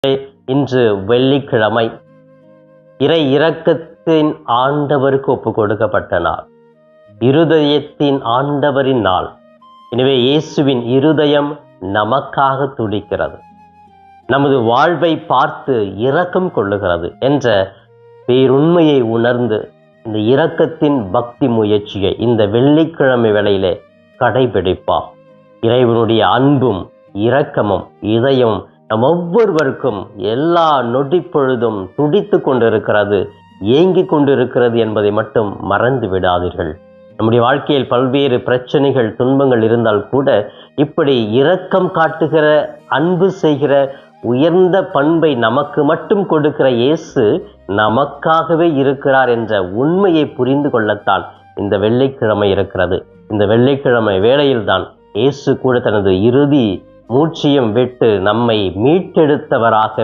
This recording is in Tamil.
இன்று வெள்ளிக்கிழமை இறை இரக்கத்தின் ஆண்டவருக்கு ஒப்பு கொடுக்கப்பட்ட நாள், இருதயத்தின் ஆண்டவரின் நாள். எனவே இயேசுவின் இருதயம் நமக்காக துடிக்கிறது, நமது வாழ்வை பார்த்து இரக்கம் கொள்ளுகிறது என்ற பேருண்மையை உணர்ந்து இந்த இரக்கத்தின் பக்தி முயற்சியை இந்த வெள்ளிக்கிழமை வேளையிலே கடைபிடிப்பார். இறைவனுடைய அன்பும் இரக்கமும் இதயமும் நம் ஒவ்வொருவருக்கும் எல்லா நொடி பொழுதும் துடித்து கொண்டிருக்கிறது, ஏங்கிக் கொண்டிருக்கிறது என்பதை மட்டும் மறந்து விடாதீர்கள். நம்முடைய வாழ்க்கையில் பல்வேறு பிரச்சனைகள் துன்பங்கள் இருந்தால் கூட இப்படி இரக்கம் காட்டுகிற, அன்பு செய்கிற உயர்ந்த பண்பை நமக்கு மட்டும் கொடுக்கிற இயேசு நமக்காகவே இருக்கிறார் என்ற உண்மையை புரிந்து கொள்ளத்தான் இந்த வெள்ளிக்கிழமை இருக்கிறது. இந்த வெள்ளிக்கிழமை வேளையில்தான் இயேசு கூட தனது இறுதி மூச்சியம் விட்டு நம்மை மீட்டெடுத்தவராக